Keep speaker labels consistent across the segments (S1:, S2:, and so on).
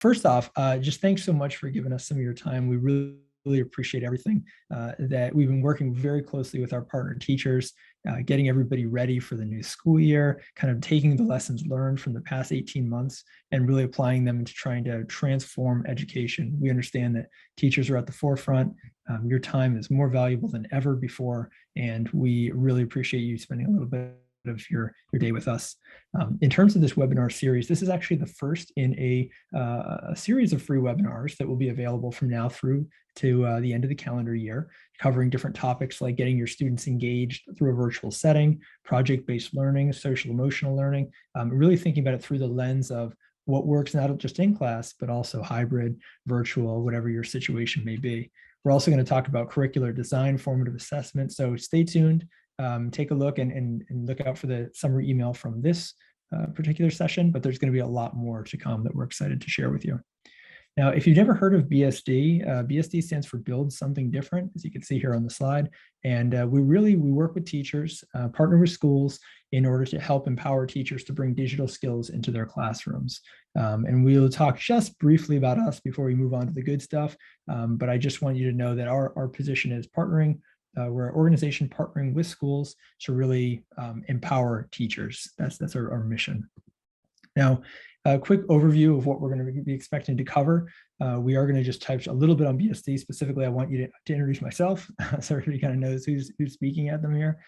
S1: First off, just thanks so much for giving us some of your time. We really appreciate everything that we've been working very closely with our partner teachers, getting everybody ready for the new school year, kind of taking the lessons learned from the past 18 months and really applying them into trying to transform education. We understand that teachers are at the forefront. Your time is more valuable than ever before, and we really appreciate you spending a little bit of your day with us. In terms of this webinar series, this is actually the first in a series of free webinars that will be available from now through to the end of the calendar year, covering different topics like getting your students engaged through a virtual setting, project-based learning, social emotional learning, really thinking about it through the lens of what works not just in class, but also hybrid, virtual, whatever your situation may be. We're also going to talk about curricular design, formative assessment. So stay tuned. Take a look and look out for the summary email from this particular session, but there's going to be a lot more to come that we're excited to share with you. Now, if you've never heard of BSD, BSD stands for Build Something Different, as you can see here on the slide. And we work with teachers, partner with schools in order to help empower teachers to bring digital skills into their classrooms. And we'll talk just briefly about us before we move on to the good stuff. But I just want you to know that our position is partnering. We're an organization partnering with schools to really empower teachers. That's our mission. Now, a quick overview of what we're going to be expecting to cover. We are going to just touch a little bit on BSD. Specifically, I want you to introduce myself so everybody kind of knows who's speaking at them here.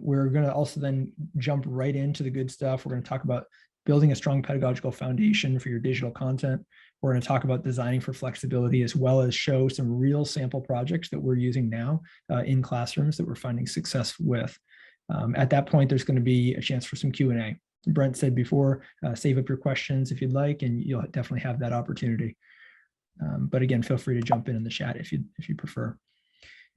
S1: We're going to also then jump right into the good stuff. We're going to talk about building a strong pedagogical foundation for your digital content. We're going to talk about designing for flexibility, as well as show some real sample projects that we're using now in classrooms that we're finding success with. At that point, there's going to be a chance for some Q&A. Brent said before, save up your questions if you'd like, and you'll definitely have that opportunity. But again, feel free to jump in the chat if you prefer.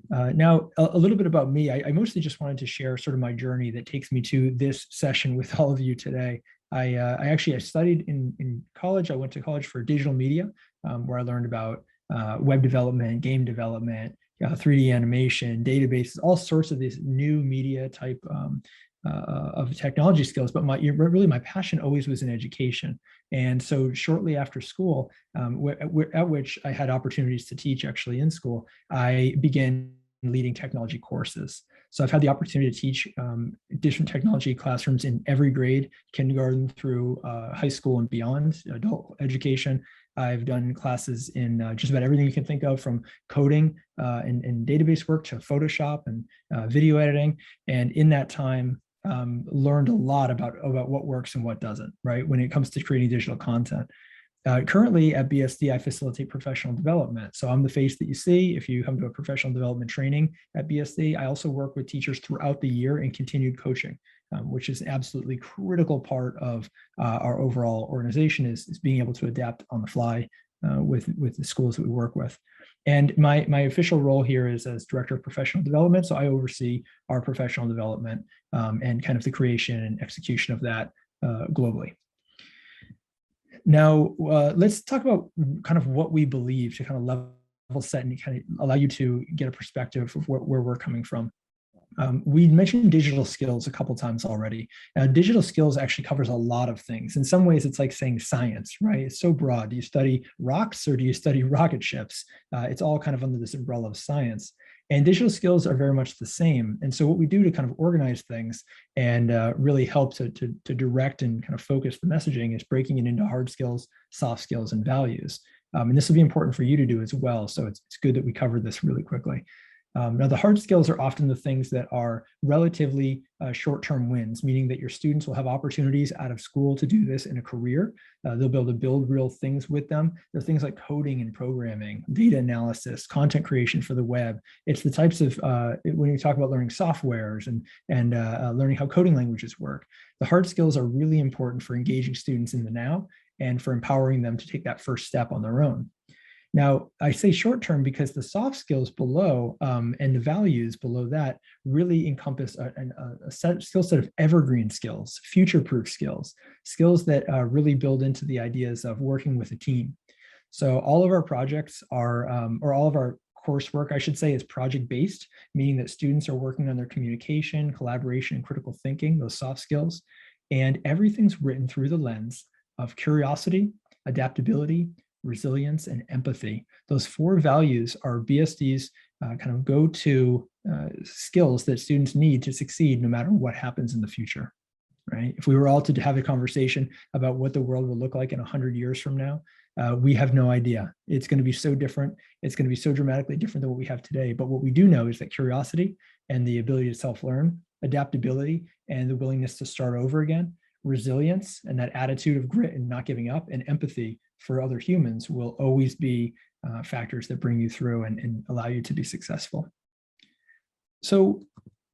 S1: Now, a little bit about me. I mostly just wanted to share sort of my journey that takes me to this session with all of you today. I studied in college. I went to college for digital media, where I learned about web development, game development, 3D animation, databases, all sorts of these new media type of technology skills. But my passion always was in education. And so shortly after school, at which I had opportunities to teach actually in school, I began leading technology courses. So I've had the opportunity to teach different technology classrooms in every grade, kindergarten through high school and beyond, adult education. I've done classes in just about everything you can think of, from coding and database work to Photoshop and video editing. And in that time, learned a lot about what works and what doesn't, right, when it comes to creating digital content. Currently at BSD, I facilitate professional development. So I'm the face that you see if you come to a professional development training at BSD. I also work with teachers throughout the year in continued coaching, which is an absolutely critical part of our overall organization, is being able to adapt on the fly with the schools that we work with. And my official role here is as Director of Professional Development. So I oversee our professional development and kind of the creation and execution of that globally. Now, let's talk about kind of what we believe to kind of level set and kind of allow you to get a perspective of where we're coming from. We mentioned digital skills a couple times already. Now, digital skills actually covers a lot of things. In some ways, it's like saying science, right? It's so broad. Do you study rocks or do you study rocket ships? It's all kind of under this umbrella of science. And digital skills are very much the same. And so what we do to kind of organize things and really help to direct and kind of focus the messaging is breaking it into hard skills, soft skills, and values. And this will be important for you to do as well. So it's good that we covered this really quickly. Now, the hard skills are often the things that are relatively short-term wins, meaning that your students will have opportunities out of school to do this in a career. They'll be able to build real things with them. There are things like coding and programming, data analysis, content creation for the web. It's the types of, when you talk about learning softwares and learning how coding languages work, the hard skills are really important for engaging students in the now and for empowering them to take that first step on their own. Now, I say short-term because the soft skills below and the values below that really encompass a skill set of evergreen skills, future-proof skills, skills that really build into the ideas of working with a team. So all of our projects are, or all of our coursework, I should say, is project-based, meaning that students are working on their communication, collaboration, and critical thinking, those soft skills, and everything's written through the lens of curiosity, adaptability, resilience, and empathy. Those 4 values are BSD's kind of go-to skills that students need to succeed no matter what happens in the future, right? If we were all to have a conversation about what the world will look like in 100 years from now, we have no idea. It's going to be so different. It's going to be so dramatically different than what we have today. But what we do know is that curiosity and the ability to self-learn, adaptability and the willingness to start over again, resilience and that attitude of grit and not giving up, and empathy for other humans will always be factors that bring you through and allow you to be successful. So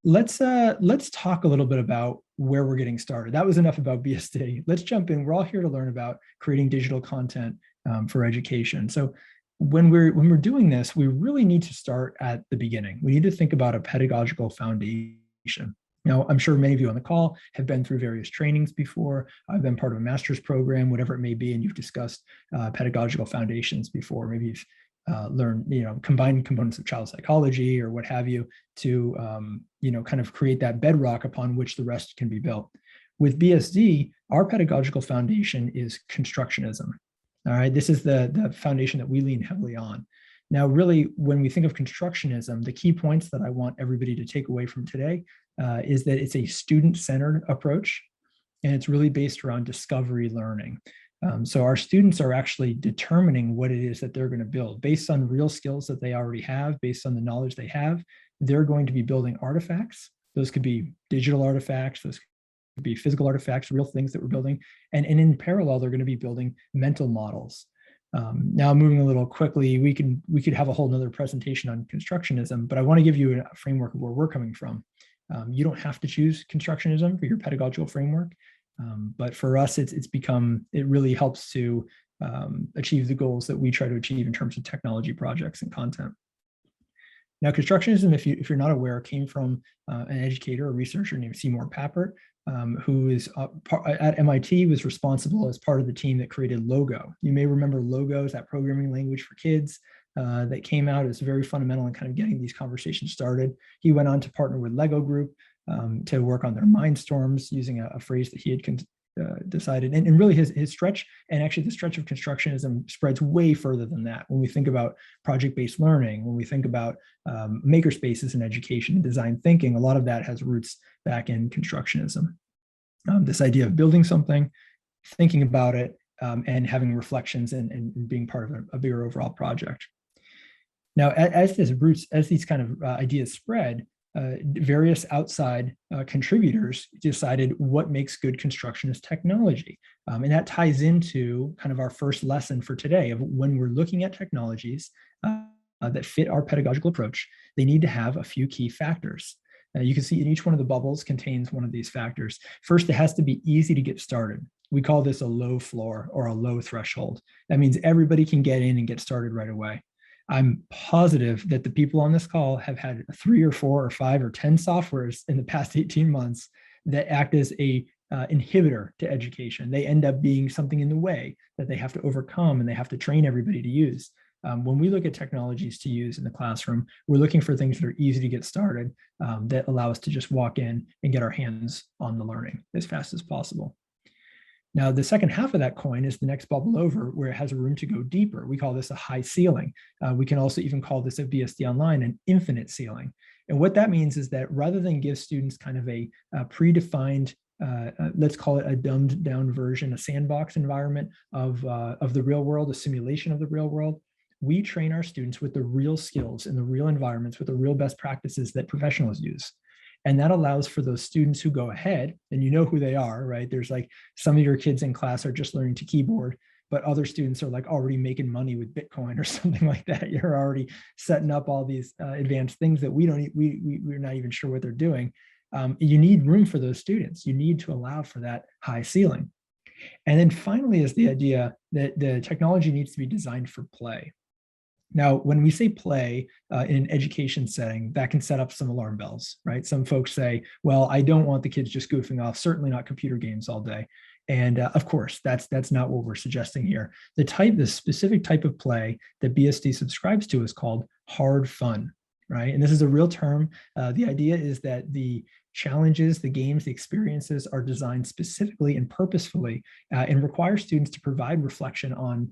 S1: let's talk a little bit about where we're getting started. That was enough about BSD. Let's jump in. We're all here to learn about creating digital content for education. So when we're doing this, we really need to start at the beginning. We need to think about a pedagogical foundation. Now, I'm sure many of you on the call have been through various trainings before. I've been part of a master's program, whatever it may be, and you've discussed pedagogical foundations before. Maybe you've learned, combined components of child psychology or what have you to, kind of create that bedrock upon which the rest can be built. With BSD, our pedagogical foundation is constructionism. All right, this is the foundation that we lean heavily on. Now, really, when we think of constructionism, the key points that I want everybody to take away from today is that it's a student-centered approach, and it's really based around discovery learning. So our students are actually determining what it is that they're going to build based on real skills that they already have, based on the knowledge they have. They're going to be building artifacts. Those could be digital artifacts, those could be physical artifacts, real things that we're building. And in parallel, they're going to be building mental models. Now, moving a little quickly, we could have a whole nother presentation on constructionism, but I want to give you a framework of where we're coming from. You don't have to choose constructionism for your pedagogical framework, but for us, it really helps to achieve the goals that we try to achieve in terms of technology projects and content. Now, constructionism, if you're not aware, came from an educator, a researcher named Seymour Papert, who is at MIT, was responsible as part of the team that created Logo. You may remember Logo is that programming language for kids that came out as very fundamental in kind of getting these conversations started. He went on to partner with Lego Group to work on their Mindstorms using a phrase that he had decided. And really his stretch, and actually the stretch of constructionism spreads way further than that. When we think about project-based learning, when we think about maker spaces in education and design thinking, a lot of that has roots back in constructionism. This idea of building something, thinking about it, and having reflections and being part of a bigger overall project. Now, as these kind of ideas spread, various outside contributors decided what makes good constructionist technology. And that ties into kind of our first lesson for today of when we're looking at technologies that fit our pedagogical approach, they need to have a few key factors. You can see in each one of the bubbles contains one of these factors. First, it has to be easy to get started. We call this a low floor or a low threshold. That means everybody can get in and get started right away. I'm positive that the people on this call have had 3 or 4 or 5 or 10 softwares in the past 18 months that act as a inhibitor to education. They end up being something in the way that they have to overcome and they have to train everybody to use. When we look at technologies to use in the classroom, we're looking for things that are easy to get started, that allow us to just walk in and get our hands on the learning as fast as possible. Now, the second half of that coin is the next bubble over, where it has room to go deeper. We call this a high ceiling. We can also even call this at BSD Online an infinite ceiling. And what that means is that rather than give students kind of a predefined, let's call it a dumbed down version, a sandbox environment of the real world, a simulation of the real world, we train our students with the real skills in the real environments, with the real best practices that professionals use. And that allows for those students who go ahead, and you know who they are, right? There's like some of your kids in class are just learning to keyboard, but other students are like already making money with Bitcoin or something like that. You're already setting up all these advanced things that we're not even sure what they're doing. You need room for those students. You need to allow for that high ceiling. And then finally is the idea that the technology needs to be designed for play. Now, when we say play in an education setting, that can set up some alarm bells, right? Some folks say, well, I don't want the kids just goofing off, certainly not computer games all day. And of course, that's not what we're suggesting here. The specific type of play that BSD subscribes to is called hard fun, right? And this is a real term. The idea is that the challenges, the games, the experiences are designed specifically and purposefully and require students to provide reflection on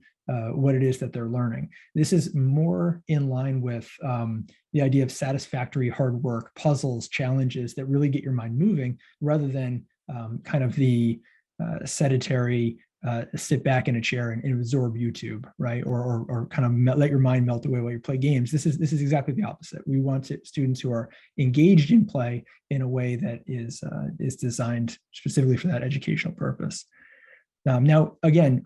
S1: what it is that they're learning. This is more in line with the idea of satisfactory hard work, puzzles, challenges that really get your mind moving, rather than kind of the sedentary sit back in a chair and absorb YouTube, right? Or kind of let your mind melt away while you play games. This is exactly the opposite. We want students who are engaged in play in a way that is designed specifically for that educational purpose. Now, again,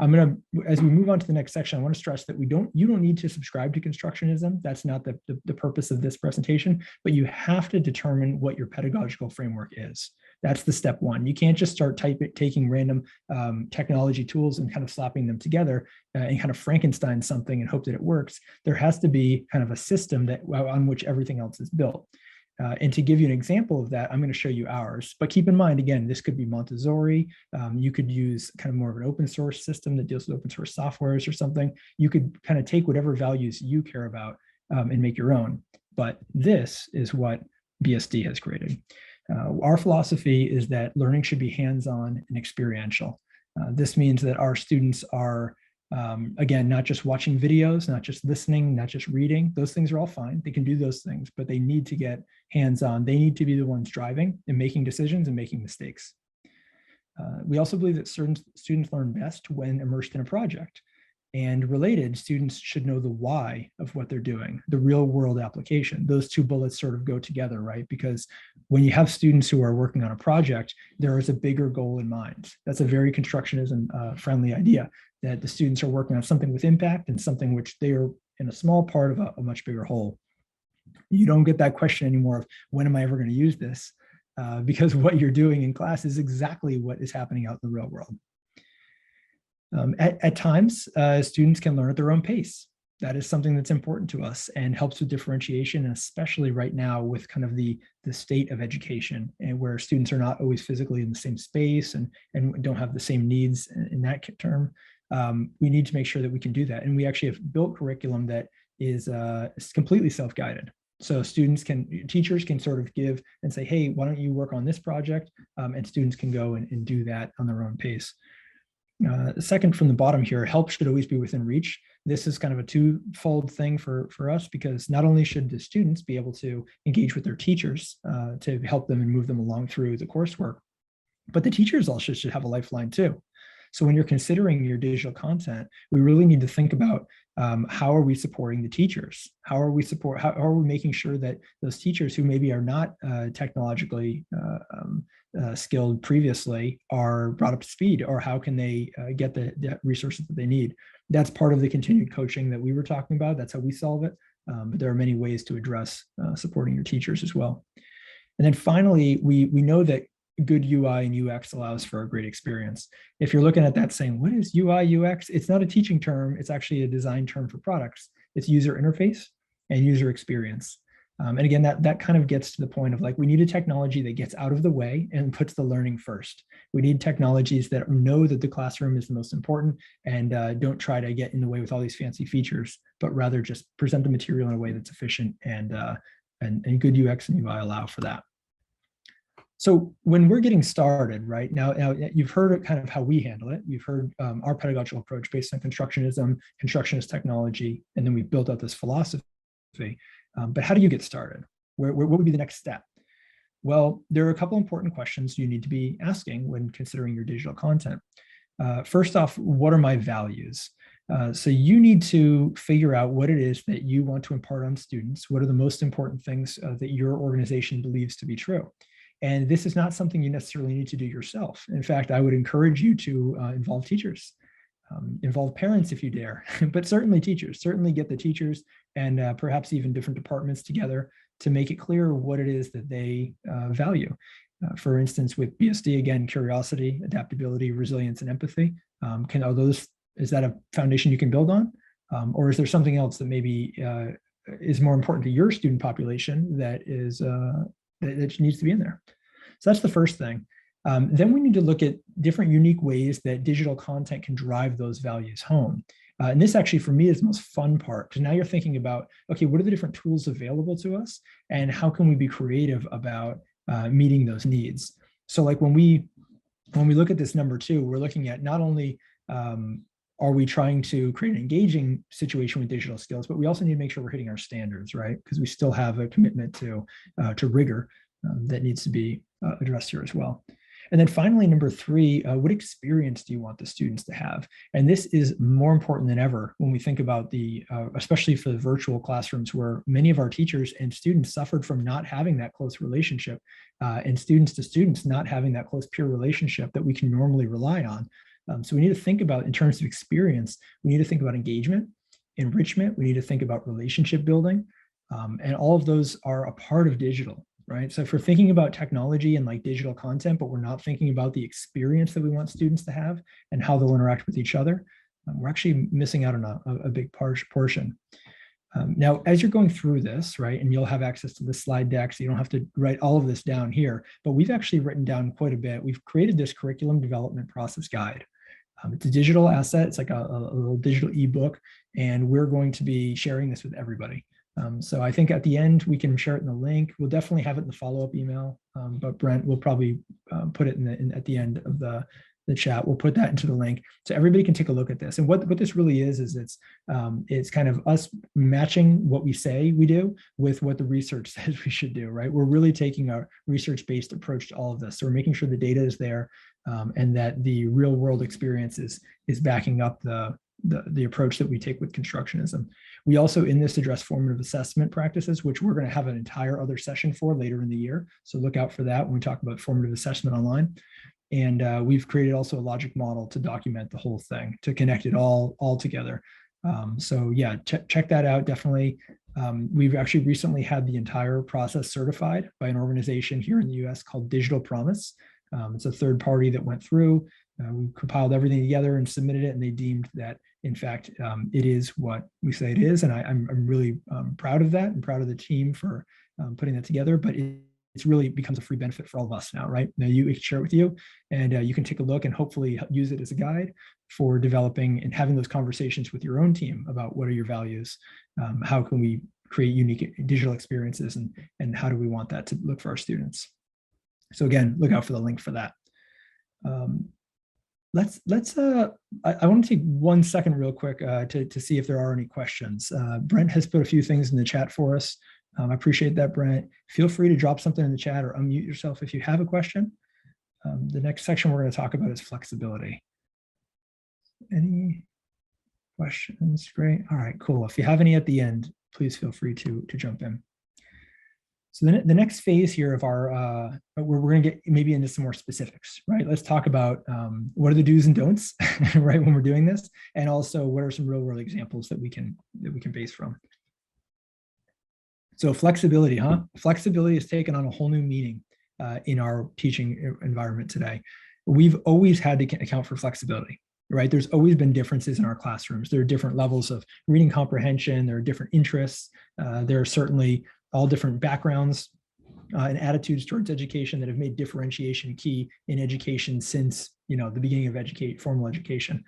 S1: as we move on to the next section, I want to stress that you don't need to subscribe to constructionism. That's not the purpose of this presentation, but you have to determine what your pedagogical framework is. That's the step one. You can't just start taking random technology tools and kind of slapping them together and kind of Frankenstein something and hope that it works. There has to be kind of a system on which everything else is built. And to give you an example of that, I'm going to show you ours. But keep in mind, again, this could be Montessori. You could use kind of more of an open source system that deals with open source softwares or something. You could kind of take whatever values you care about and make your own. But this is what BSD has created. Our philosophy is that learning should be hands-on and experiential. This means that our students are again, not just watching videos, not just listening, not just reading. Those things are all fine. They can do those things, but they need to get hands-on. They need to be the ones driving and making decisions and making mistakes. We also believe that certain students learn best when immersed in a project. And related, students should know the why of what they're doing, the real world application. Those two bullets sort of go together, right? Because when you have students who are working on a project, there is a bigger goal in mind. That's a very constructionism friendly idea, that the students are working on something with impact and something which they are in a small part of a much bigger whole. You don't get that question anymore of when am I ever going to use this? Because what you're doing in class is exactly what is happening out in the real world. At times, students can learn at their own pace. That is something that's important to us and helps with differentiation, and especially right now with kind of the state of education, and where students are not always physically in the same space and don't have the same needs in that term. We need to make sure that we can do that. And we actually have built curriculum that is completely self-guided. So teachers can sort of give and say, hey, why don't you work on this project? And students can go and do that on their own pace. Second from the bottom here, help should always be within reach. This is kind of a twofold thing for us, because not only should the students be able to engage with their teachers to help them and move them along through the coursework, but the teachers also should have a lifeline too. So when you're considering your digital content, we really need to think about how are we supporting the teachers? How are we making sure that those teachers who maybe are not technologically skilled previously are brought up to speed, or how can they get the resources that they need? That's part of the continued coaching that we were talking about. That's how we solve it. But there are many ways to address supporting your teachers as well. And then finally, we know that good UI and UX allows for a great experience. If you're looking at that saying, what is UI, UX? It's not a teaching term. It's actually a design term for products. It's user interface and user experience. And again, that kind of gets to the point of like, we need a technology that gets out of the way and puts the learning first. We need technologies that know that the classroom is the most important and don't try to get in the way with all these fancy features, but rather just present the material in a way that's efficient, and good UX and UI allow for that. So when we're getting started, right now you've heard kind of how we handle it. You've heard our pedagogical approach based on constructionism, constructionist technology, and then we've built out this philosophy. But how do you get started? What would be the next step? Well, there are a couple important questions you need to be asking when considering your digital content. First off, what are my values? So you need to figure out what it is that you want to impart on students. What are the most important things that your organization believes to be true? And this is not something you necessarily need to do yourself. In fact, I would encourage you to involve teachers, involve parents if you dare, but certainly teachers. Certainly get the teachers and perhaps even different departments together to make it clear what it is that they value. For instance, with BSD, again, curiosity, adaptability, resilience, and empathy. Is that a foundation you can build on? Or is there something else that maybe is more important to your student population that needs to be in there? So that's the first thing. Then we need to look at different unique ways that digital content can drive those values home. And this actually, for me, is the most fun part, because now you're thinking about, okay, what are the different tools available to us, and how can we be creative about meeting those needs. So like when we look at this number 2, we're looking at not only are we trying to create an engaging situation with digital skills, but we also need to make sure we're hitting our standards, right? Because we still have a commitment to rigor that needs to be addressed here as well. And then finally, number 3, what experience do you want the students to have? And this is more important than ever when we think about especially for the virtual classrooms, where many of our teachers and students suffered from not having that close relationship, and students to students not having that close peer relationship that we can normally rely on. So we need to think about, in terms of experience, we need to think about engagement, enrichment, we need to think about relationship building, and all of those are a part of digital. Right. So if we're thinking about technology and like digital content, but we're not thinking about the experience that we want students to have and how they'll interact with each other, we're actually missing out on a big portion. Now, as you're going through this, right, and you'll have access to this slide deck, so you don't have to write all of this down here, but we've actually written down quite a bit. We've created this curriculum development process guide. It's a digital asset. It's like a little digital ebook, and we're going to be sharing this with everybody. So I think at the end, we can share it in the link. We'll definitely have it in the follow-up email, but Brent will probably put it at the end of the chat. We'll put that into the link so everybody can take a look at this. And what this really is it's kind of us matching what we say we do with what the research says we should do, right? We're really taking a research-based approach to all of this. So we're making sure the data is there, and that the real world experience is backing up the approach that we take with constructionism. We also in this address formative assessment practices, which we're going to have an entire other session for later in the year. So look out for that when we talk about formative assessment online. And we've created also a logic model to document the whole thing, to connect it all together. So yeah, check that out, definitely. We've actually recently had the entire process certified by an organization here in the US called Digital Promise. It's a third party that went through. We compiled everything together and submitted it, and they deemed that, in fact, it is what we say it is. And I'm really proud of that and proud of the team for putting that together. But it's really becomes a free benefit for all of us now, right? Now you can share it with you, and you can take a look and hopefully use it as a guide for developing and having those conversations with your own team about what are your values, how can we create unique digital experiences, and how do we want that to look for our students. So again, look out for the link for that. I want to take 1 second real quick to see if there are any questions. Brent has put a few things in the chat for us. I appreciate that, Brent. Feel free to drop something in the chat or unmute yourself if you have a question. The next section we're going to talk about is flexibility. Any questions? Great. All right, cool. If you have any at the end, please feel free to jump in. So the next phase here of our, we're going to get maybe into some more specifics, right? Let's talk about what are the do's and don'ts, right, when we're doing this, and also what are some real world examples that we can base from. So flexibility, huh? Flexibility has taken on a whole new meaning in our teaching environment today. We've always had to account for flexibility, right? There's always been differences in our classrooms. There are different levels of reading comprehension. There are different interests. There are certainly all different backgrounds and attitudes towards education that have made differentiation key in education since the beginning of formal education.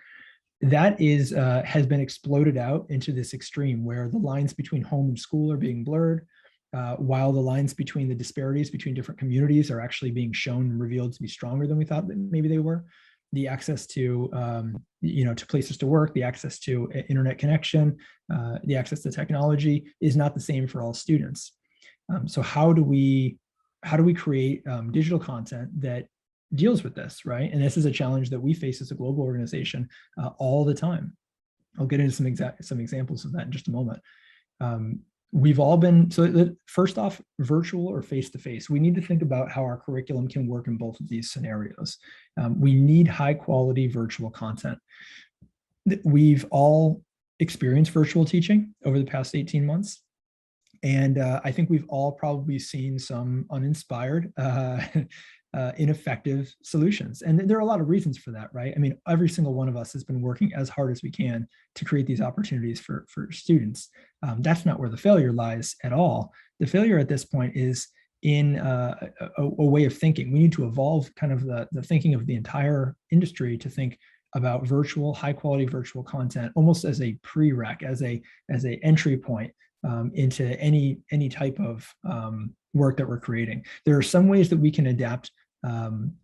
S1: That has been exploded out into this extreme where the lines between home and school are being blurred, while the lines between the disparities between different communities are actually being shown and revealed to be stronger than we thought that maybe they were. The access to to places to work, the access to internet connection, the access to technology is not the same for all students. So how do we create digital content that deals with this, right? And this is a challenge that we face as a global organization all the time. I'll get into some examples of that in just a moment. We've all been, first off, virtual or face-to-face. We need to think about how our curriculum can work in both of these scenarios. We need high quality virtual content. We've all experienced virtual teaching over the past 18 months. And I think we've all probably seen some uninspired, ineffective solutions. And there are a lot of reasons for that, right? I mean, every single one of us has been working as hard as we can to create these opportunities for students. That's not where the failure lies at all. The failure at this point is in a way of thinking. We need to evolve kind of the thinking of the entire industry to think about high quality virtual content almost as a prereq, as a entry point into any type of work that we're creating. There are some ways that we can adapt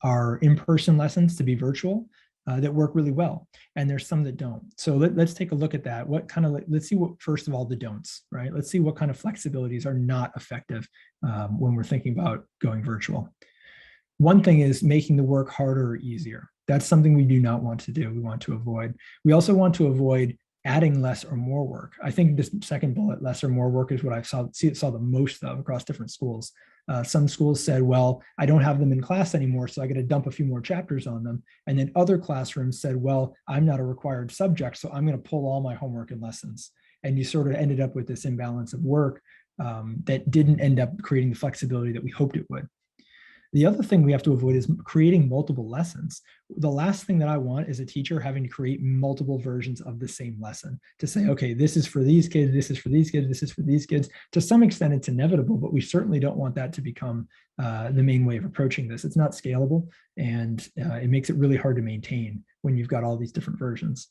S1: our in-person lessons to be virtual that work really well, and there's some that don't. So let's take a look at that. Let's see what, first of all, the don'ts, right? Let's see what kind of flexibilities are not effective when we're thinking about going virtual. One thing is making the work harder or easier. That's something we do not want to do. We want to avoid. We also want to avoid adding less or more work. I think this second bullet, less or more work, is what I saw the most of across different schools. Some schools said, well, I don't have them in class anymore, so I got to dump a few more chapters on them. And then other classrooms said, well, I'm not a required subject, so I'm going to pull all my homework and lessons. And you sort of ended up with this imbalance of work that didn't end up creating the flexibility that we hoped it would. The other thing we have to avoid is creating multiple lessons. The last thing that I want is a teacher having to create multiple versions of the same lesson to say, okay, this is for these kids, this is for these kids, this is for these kids. To some extent, it's inevitable, but we certainly don't want that to become the main way of approaching this. It's not scalable, and it makes it really hard to maintain when you've got all these different versions.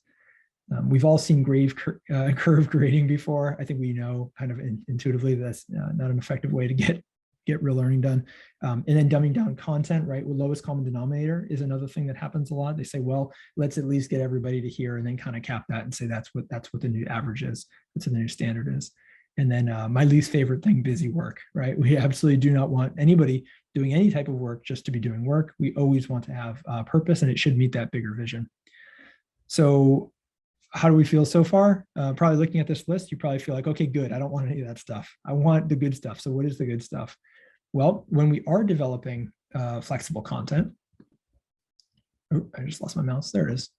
S1: We've all seen curve grading before. I think we know kind of intuitively that's not an effective way to get real learning done. And then dumbing down content, right? Well, lowest common denominator is another thing that happens a lot. They say, well, let's at least get everybody to hear, and then kind of cap that and say that's what the new average is. That's what the new standard is. And then my least favorite thing, busy work, right? We absolutely do not want anybody doing any type of work just to be doing work. We always want to have purpose, and it should meet that bigger vision. So how do we feel so far? Probably looking at this list, you probably feel like, okay, good. I don't want any of that stuff. I want the good stuff. So what is the good stuff? Well, when we are developing flexible content, I just lost my mouse. There it is.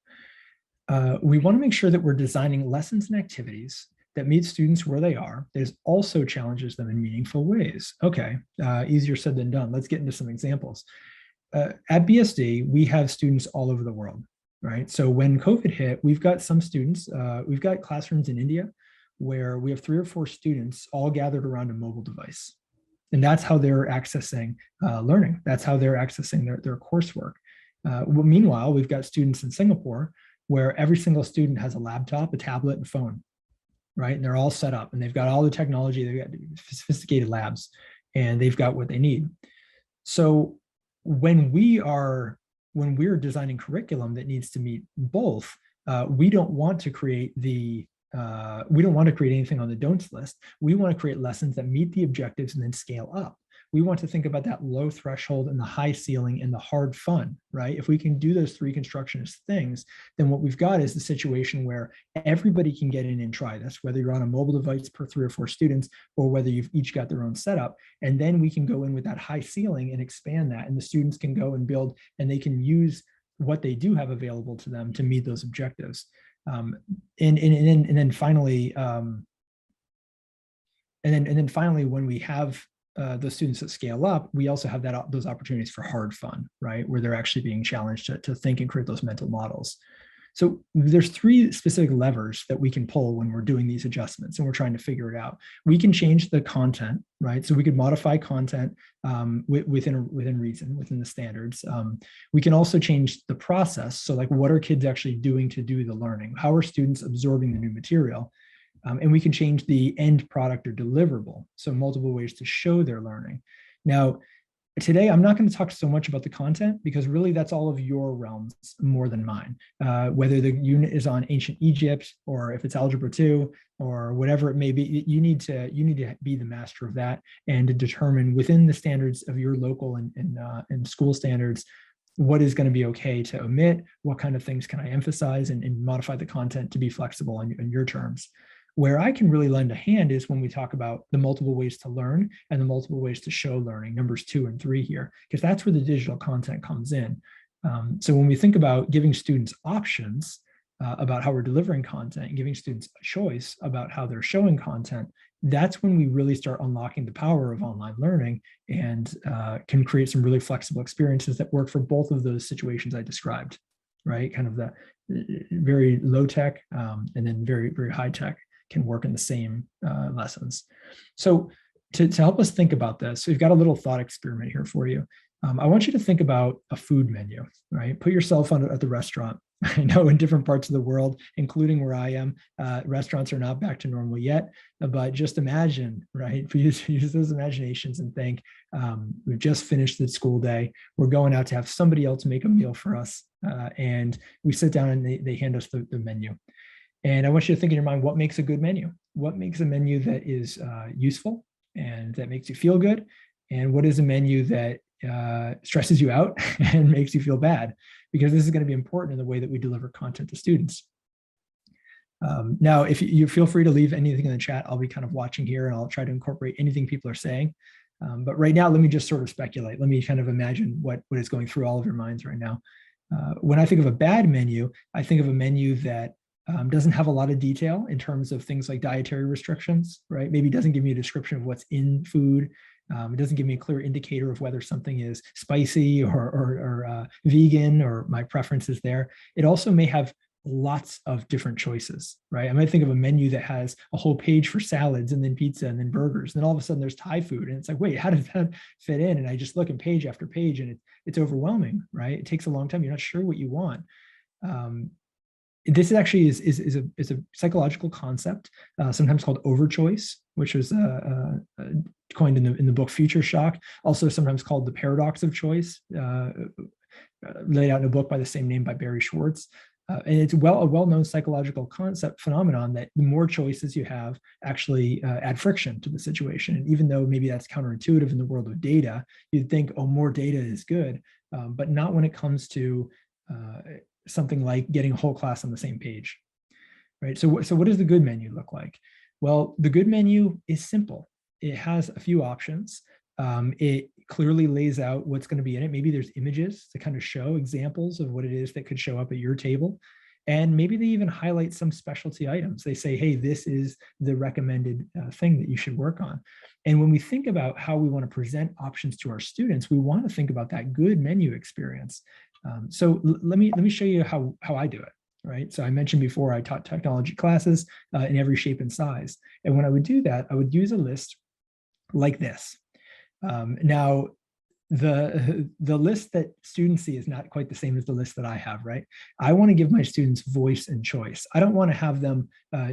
S1: We want to make sure that we're designing lessons and activities that meet students where they are. There's also challenges them in meaningful ways. Okay, easier said than done. Let's get into some examples. At BSD, we have students all over the world, right? So when COVID hit, we've got some students, we've got classrooms in India where we have 3 or 4 students all gathered around a mobile device. And that's how they're accessing learning. That's how they're accessing their coursework. Meanwhile, we've got students in Singapore where every single student has a laptop, a tablet, and phone, right? And they're all set up, and they've got all the technology, they've got sophisticated labs, and they've got what they need. So when we're designing curriculum that needs to meet both, we don't want to create anything on the don'ts list. We want to create lessons that meet the objectives and then scale up. We want to think about that low threshold and the high ceiling and the hard fun, right? If we can do those 3 constructionist things, then what we've got is the situation where everybody can get in and try this, whether you're on a mobile device per 3 or 4 students, or whether you've each got their own setup. And then we can go in with that high ceiling and expand that, and the students can go and build, and they can use what they do have available to them to meet those objectives. And then finally, when we have the students that scale up, we also have those opportunities for hard fun, right? Where they're actually being challenged to think and create those mental models. So there's 3 specific levers that we can pull when we're doing these adjustments and we're trying to figure it out. We can change the content, right? So we could modify content within reason, within the standards. We can also change the process. So like, what are kids actually doing to do the learning? How are students absorbing the new material? And we can change the end product or deliverable. So multiple ways to show their learning. Now, today, I'm not going to talk so much about the content because really that's all of your realms more than mine. Whether the unit is on ancient Egypt or if it's Algebra 2 or whatever it may be, you need to be the master of that and to determine within the standards of your local and school standards what is going to be okay to omit, what kind of things can I emphasize, and modify the content to be flexible on your terms. Where I can really lend a hand is when we talk about the multiple ways to learn and the multiple ways to show learning, numbers 2 and 3 here, because that's where the digital content comes in. So when we think about giving students options about how we're delivering content and giving students a choice about how they're showing content, that's when we really start unlocking the power of online learning and can create some really flexible experiences that work for both of those situations I described, right? Kind of the very low tech and then very, very high tech can work in the same lessons. So to help us think about this, we've got a little thought experiment here for you. I want you to think about a food menu, right? Put yourself at the restaurant I know in different parts of the world, including where I am, restaurants are not back to normal yet. But just imagine, right? Use those imaginations and think, we've just finished the school day. We're going out to have somebody else make a meal for us. And we sit down and they hand us the menu. And I want you to think in your mind, what makes a good menu? What makes a menu that is useful and that makes you feel good? And what is a menu that stresses you out and makes you feel bad? Because this is going to be important in the way that we deliver content to students. Now, if you feel free to leave anything in the chat, I'll be kind of watching here and I'll try to incorporate anything people are saying. But right now, let me just sort of speculate. Let me kind of imagine what is going through all of your minds right now. When I think of a bad menu, I think of a menu that doesn't have a lot of detail in terms of things like dietary restrictions, right? Maybe doesn't give me a description of what's in food. It doesn't give me a clear indicator of whether something is spicy or vegan, or my preferences there. It also may have lots of different choices, right? I might think of a menu that has a whole page for salads and then pizza and then burgers. And then all of a sudden there's Thai food. And it's like, wait, how does that fit in? And I just look at page after page and it's overwhelming, right? It takes a long time. You're not sure what you want. This actually is a psychological concept, sometimes called overchoice, which was coined in the book Future Shock, also sometimes called the paradox of choice, laid out in a book by the same name by Barry Schwartz. And it's a well-known psychological concept phenomenon that the more choices you have actually add friction to the situation. And even though maybe that's counterintuitive in the world of data, you'd think, oh, more data is good, but not when it comes to something like getting a whole class on the same page, right? So what does the good menu look like? Well, the good menu is simple. It has a few options. It clearly lays out what's going to be in it. Maybe there's images to kind of show examples of what it is that could show up at your table. And maybe they even highlight some specialty items. They say, hey, this is the recommended thing that you should work on. And when we think about how we want to present options to our students, we want to think about that good menu experience. So let me show you how I do it, right? So I mentioned before, I taught technology classes in every shape and size. And when I would do that, I would use a list like this. Now, the list that students see is not quite the same as the list that I have, right? I want to give my students voice and choice. I don't want to have them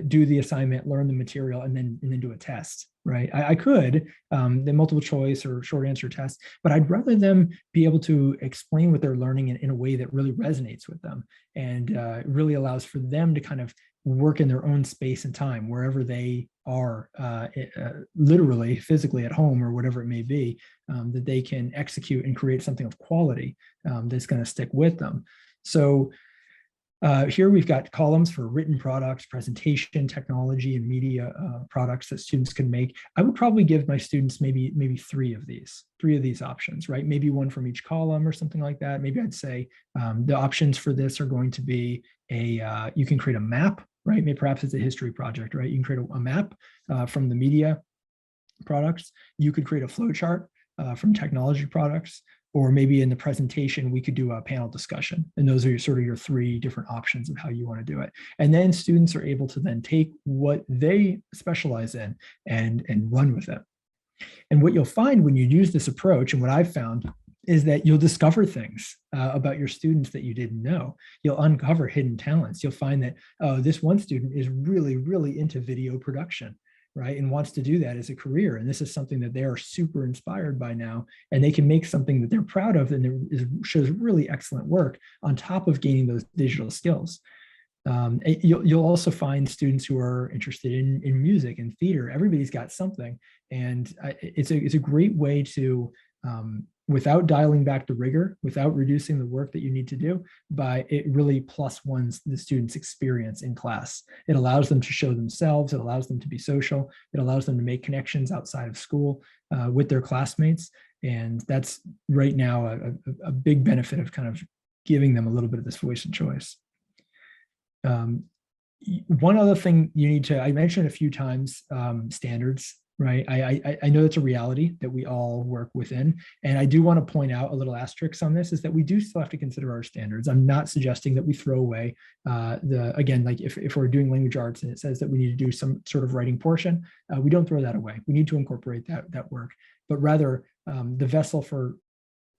S1: do the assignment, learn the material, and then do a test, right? I could, the multiple choice or short answer test, but I'd rather them be able to explain what they're learning in a way that really resonates with them and really allows for them to kind of work in their own space and time, wherever they are, literally, physically at home or whatever it may be, that they can execute and create something of quality that's going to stick with them. So here we've got columns for written products, presentation, technology, and media products that students can make. I would probably give my students maybe three of these options, right? Maybe one from each column or something like that. Maybe I'd say the options for this are going to be you can create a map, right? Maybe perhaps it's a history project, right? You can create a map from the media products. You could create a flow chart from technology products, or maybe in the presentation, we could do a panel discussion. And those are sort of your three different options of how you want to do it. And then students are able to then take what they specialize in and run with it. And what you'll find when you use this approach, and what I've found, is that you'll discover things about your students that you didn't know. You'll uncover hidden talents. You'll find that, oh, this one student is really, really into video production, right? And wants to do that as a career. And this is something that they are super inspired by now. And they can make something that they're proud of and shows really excellent work on top of gaining those digital skills. You'll also find students who are interested in music and theater. Everybody's got something. And it's a great way to, without dialing back the rigor, without reducing the work that you need to do, by it really plus ones the student's experience in class. It allows them to show themselves. It allows them to be social. It allows them to make connections outside of school with their classmates. And that's right now a big benefit of kind of giving them a little bit of this voice and choice. One other thing you need to, I mentioned a few times, standards. Right. I know it's a reality that we all work within. And I do want to point out a little asterisk on this, is that we do still have to consider our standards. I'm not suggesting that we throw away again, like if we're doing language arts and it says that we need to do some sort of writing portion, we don't throw that away. We need to incorporate that work, but rather the vessel for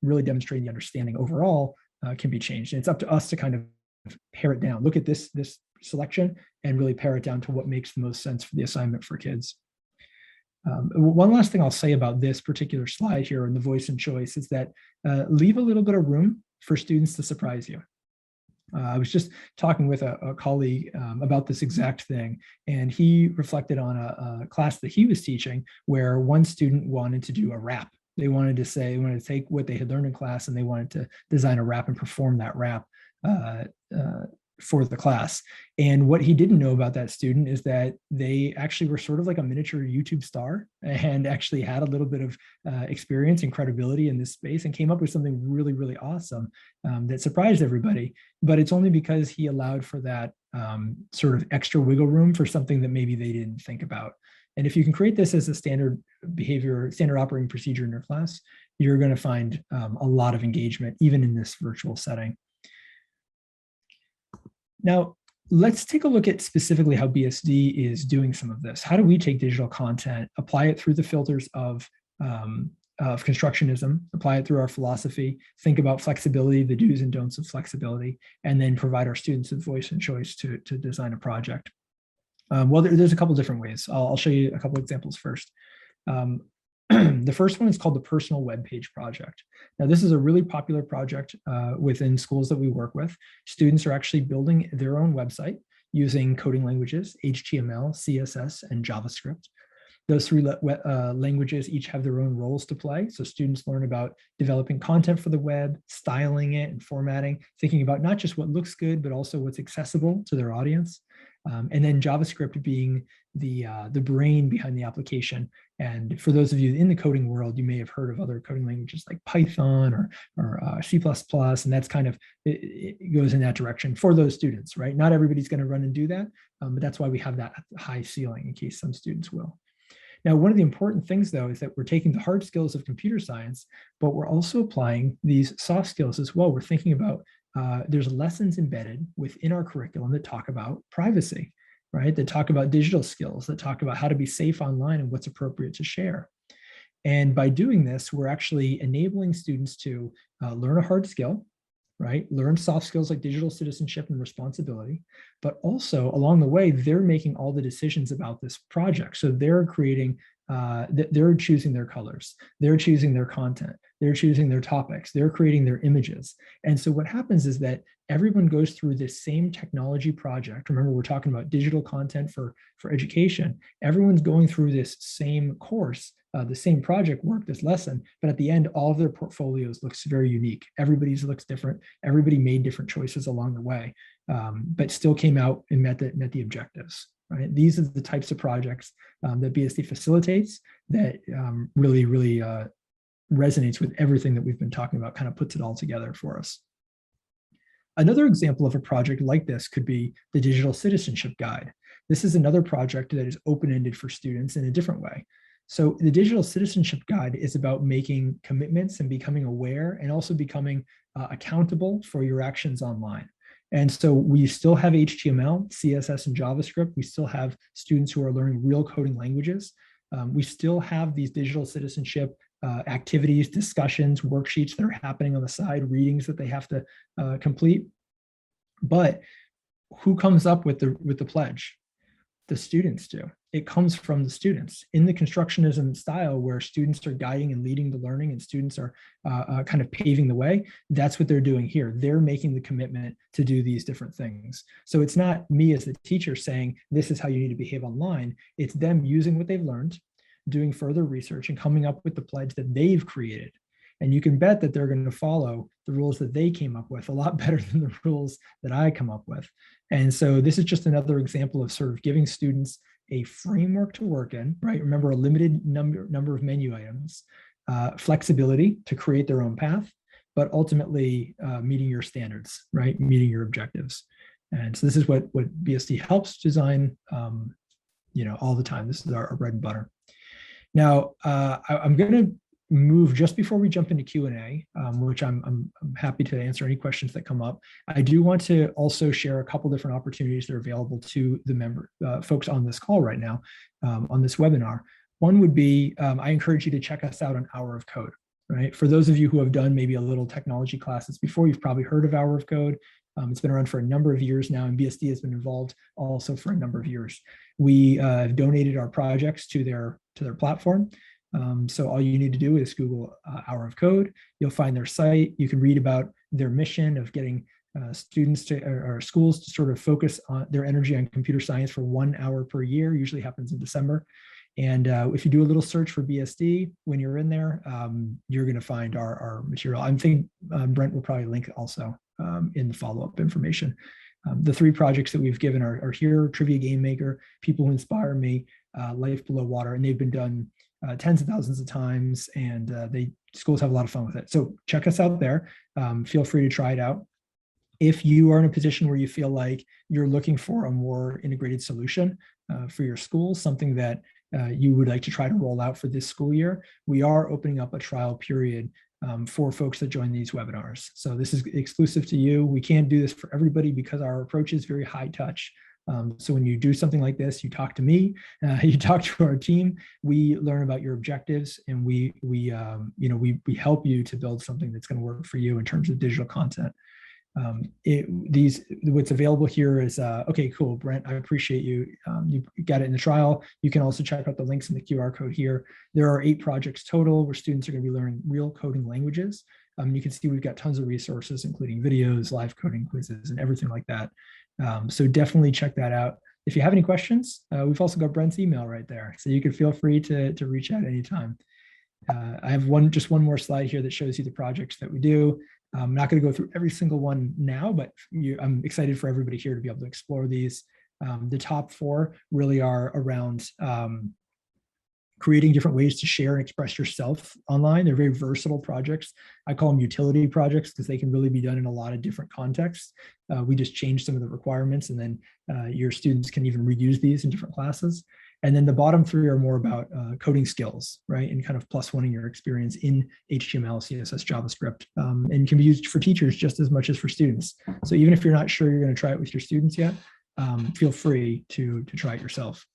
S1: really demonstrating the understanding overall can be changed. And it's up to us to kind of pare it down. Look at this selection and really pare it down to what makes the most sense for the assignment for kids. One last thing I'll say about this particular slide here on the voice and choice is that leave a little bit of room for students to surprise you. I was just talking with a colleague about this exact thing, and he reflected on a class that he was teaching where one student wanted to do a rap. They wanted to take what they had learned in class and they wanted to design a rap and perform that rap for the class. And what he didn't know about that student is that they actually were sort of like a miniature YouTube star and actually had a little bit of experience and credibility in this space and came up with something really, really awesome that surprised everybody. But it's only because he allowed for that sort of extra wiggle room for something that maybe they didn't think about. And if you can create this as a standard behavior, standard operating procedure in your class, you're going to find a lot of engagement, even in this virtual setting. Now, let's take a look at specifically how BSD is doing some of this. How do we take digital content, apply it through the filters of constructionism, apply it through our philosophy, think about flexibility, the do's and don'ts of flexibility, and then provide our students with voice and choice to design a project? Well, there's a couple different ways. I'll show you a couple examples first. The first one is called the Personal Web Page Project. Now, this is a really popular project within schools that we work with. Students are actually building their own website using coding languages, HTML, CSS, and JavaScript. Those three languages each have their own roles to play. So students learn about developing content for the web, styling it and formatting, thinking about not just what looks good, but also what's accessible to their audience. And then JavaScript being the brain behind the application. And for those of you in the coding world, you may have heard of other coding languages like Python or C++, and that's kind of, it goes in that direction for those students, right? Not everybody's going to run and do that, but that's why we have that high ceiling in case some students will. Now, one of the important things, though, is that we're taking the hard skills of computer science, but we're also applying these soft skills as well. We're thinking about there's lessons embedded within our curriculum that talk about privacy, right? That talk about digital skills, that talk about how to be safe online and what's appropriate to share. And by doing this, we're actually enabling students to learn a hard skill, right? Learn soft skills like digital citizenship and responsibility, but also along the way, they're making all the decisions about this project. So they're creating, they're choosing their colors, they're choosing their content, they're choosing their topics, they're creating their images. And so what happens is that everyone goes through this same technology project. Remember, we're talking about digital content for education. Everyone's going through this same course, the same project work, this lesson, but at the end, all of their portfolios looks very unique. Everybody's looks different. Everybody made different choices along the way, but still came out and met the objectives. Right? These are the types of projects that BSD facilitates that really resonates with everything that we've been talking about, kind of puts it all together for us. Another example of a project like this could be the Digital Citizenship Guide. This is another project that is open-ended for students in a different way. So the Digital Citizenship Guide is about making commitments and becoming aware and also becoming accountable for your actions online. And so we still have HTML, CSS, and JavaScript. We still have students who are learning real coding languages. We still have these digital citizenship activities, discussions, worksheets that are happening on the side, readings that they have to complete. But who comes up with the pledge? The students do. It comes from the students in the constructionism style where students are guiding and leading the learning and students are kind of paving the way. That's what they're doing here. They're making the commitment to do these different things. So it's not me as the teacher saying, this is how you need to behave online. It's them using what they've learned, doing further research and coming up with the pledge that they've created. And you can bet that they're going to follow the rules that they came up with a lot better than the rules that I come up with. And so this is just another example of sort of giving students a framework to work in, right? Remember, a limited number of menu items, flexibility to create their own path, but ultimately meeting your standards, right? Meeting your objectives. And so this is what BSD helps design, all the time. This is our bread and butter. Now, I'm going to move just before we jump into Q&A, which I'm happy to answer any questions that come up. I do want to also share a couple different opportunities that are available to the folks on this call right now, on this webinar. One would be, I encourage you to check us out on Hour of Code, right? For those of you who have done maybe a little technology classes before, you've probably heard of Hour of Code. It's been around for a number of years now, and BSD has been involved also for a number of years. We have donated our projects to their platform. So all you need to do is Google Hour of Code. You'll find their site. You can read about their mission of getting students to or schools to sort of focus on their energy on computer science for 1 hour per year. Usually happens in December. And if you do a little search for BSD when you're in there, you're going to find our material. I think Brent will probably link also in the follow-up information. The 3 projects that we've given are here: Trivia Game Maker, People Who Inspire Me, Life Below Water, and they've been done tens of thousands of times, and schools have a lot of fun with it. So check us out there. Feel free to try it out. If you are in a position where you feel like you're looking for a more integrated solution for your school, something that you would like to try to roll out for this school year, we are opening up a trial period for folks that join these webinars. So this is exclusive to you. We can't do this for everybody because our approach is very high touch. So when you do something like this, you talk to me, you talk to our team, we learn about your objectives, and we help you to build something that's going to work for you in terms of digital content. What's available here is okay, cool, Brent, I appreciate you. You got it in the trial. You can also check out the links in the QR code here. There are 8 projects total where students are going to be learning real coding languages. You can see we've got tons of resources, including videos, live coding quizzes, and everything like that. So definitely check that out. If you have any questions, we've also got Brent's email right there, so you can feel free to reach out anytime. I have just one more slide here that shows you the projects that we do. I'm not going to go through every single one now, but I'm excited for everybody here to be able to explore these. The top 4 really are around creating different ways to share and express yourself online. They're very versatile projects. I call them utility projects because they can really be done in a lot of different contexts. We just change some of the requirements, and then your students can even reuse these in different classes. And then the bottom 3 are more about coding skills, right? And kind of +1ing your experience in HTML, CSS, JavaScript, and can be used for teachers just as much as for students. So even if you're not sure you're going to try it with your students yet, feel free to try it yourself.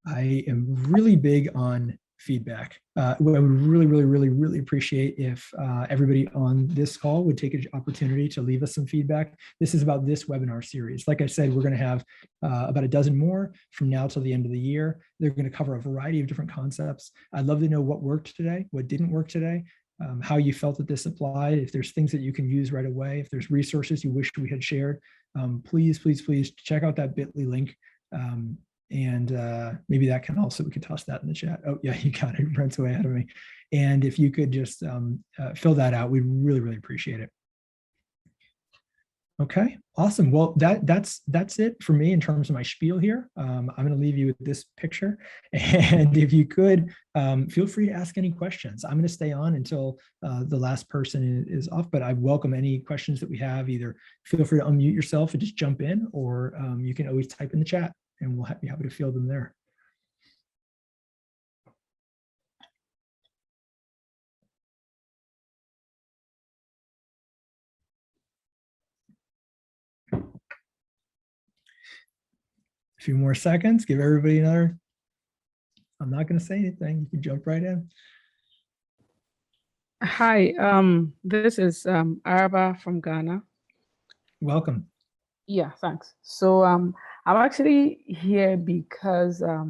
S1: I am really big on feedback. I would really appreciate if everybody on this call would take an opportunity to leave us some feedback. This is about this webinar series. Like I said, we're going to have about a dozen more from now till the end of the year. They're going to cover a variety of different concepts. I'd love to know what worked today, what didn't work today, how you felt that this applied, if there's things that you can use right away, if there's resources you wish we had shared. Please check out that bit.ly link. And maybe that can also, we could toss that in the chat. Oh yeah, you got it, Brent's way ahead of me. And if you could just fill that out, we'd really appreciate it. Okay, awesome. Well, that's it for me in terms of my spiel here. I'm going to leave you with this picture, and if you could, feel free to ask any questions. I'm going to stay on until the last person is off, but I welcome any questions that we have. Either feel free to unmute yourself and just jump in, or you can always type in the chat, and we'll be happy to field them there. A few more seconds, give everybody another. I'm not going to say anything. You can jump right in.
S2: Hi, this is Araba from Ghana.
S1: Welcome.
S2: Yeah, thanks. So I'm actually here because a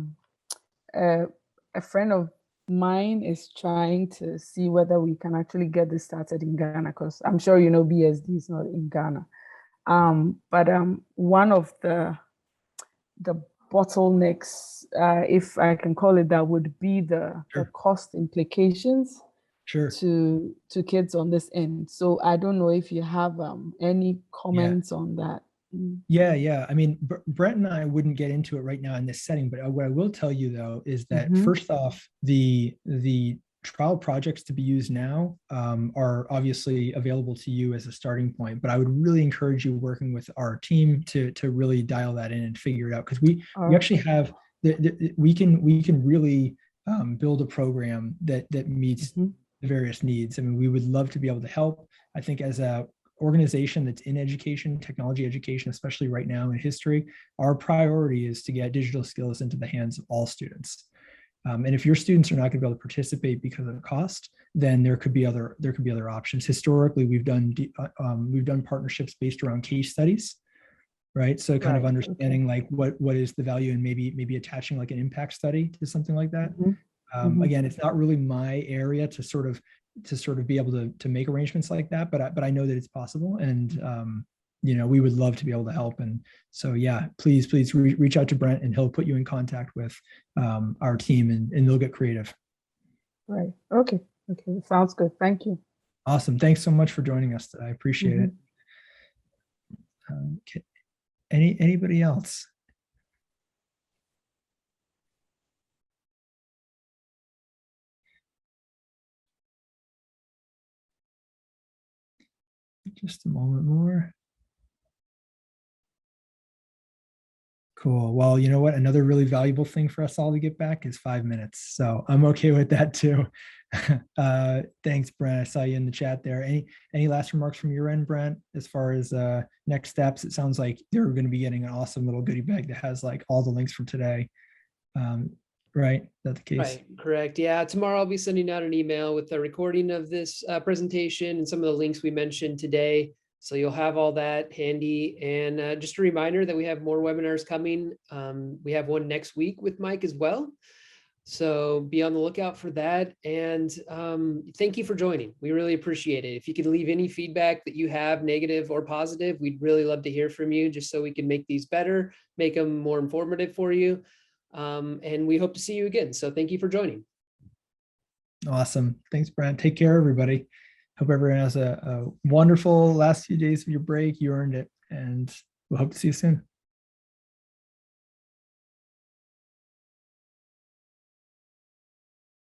S2: friend of mine is trying to see whether we can actually get this started in Ghana, because I'm sure you know BSD is not in Ghana. But one of the bottlenecks, if I can call it that, would be the cost implications to kids on this end. So I don't know if you have any comments on that.
S1: Yeah. I mean, Brent and I wouldn't get into it right now in this setting, but what I will tell you though is that first off, the trial projects to be used now are obviously available to you as a starting point, but I would really encourage you working with our team to really dial that in and figure it out, because we actually have we can really build a program that meets the various needs. I mean, we would love to be able to help. I think as a organization that's in education, technology education, especially right now in history, our priority is to get digital skills into the hands of all students. And if your students are not going to be able to participate because of the cost, then there could be other options. Historically, we've done partnerships based around case studies, right? So kind of
S2: Right.
S1: understanding like what is the value, and maybe attaching like an impact study to something like that. Again, it's not really my area to sort of be able to make arrangements like that, but I know that it's possible, and we would love to be able to help. And so, yeah, please reach out to Brent, and he'll put you in contact with our team, and they'll get creative.
S2: Right. Okay. Sounds good. Thank you.
S1: Awesome. Thanks so much for joining us today. I appreciate it. Okay. Anybody else? Just a moment more. Cool. Well, you know what? Another really valuable thing for us all to get back is 5 minutes. So I'm okay with that too. Thanks, Brent. I saw you in the chat there. Any last remarks from your end, Brent, as far as next steps? It sounds like they're going to be getting an awesome little goodie bag that has like all the links from today. Right? Is that the case?
S3: Right, correct. Yeah, tomorrow I'll be sending out an email with a recording of this presentation and some of the links we mentioned today. So you'll have all that handy. And just a reminder that we have more webinars coming. We have one next week with Mike as well. So be on the lookout for that. And thank you for joining. We really appreciate it. If you could leave any feedback that you have, negative or positive, we'd really love to hear from you, just so we can make these better, make them more informative for you. And we hope to see you again. So thank you for joining.
S1: Awesome. Thanks, Brent. Take care, everybody. Hope everyone has a wonderful last few days of your break. You earned it, and we'll hope to see you soon.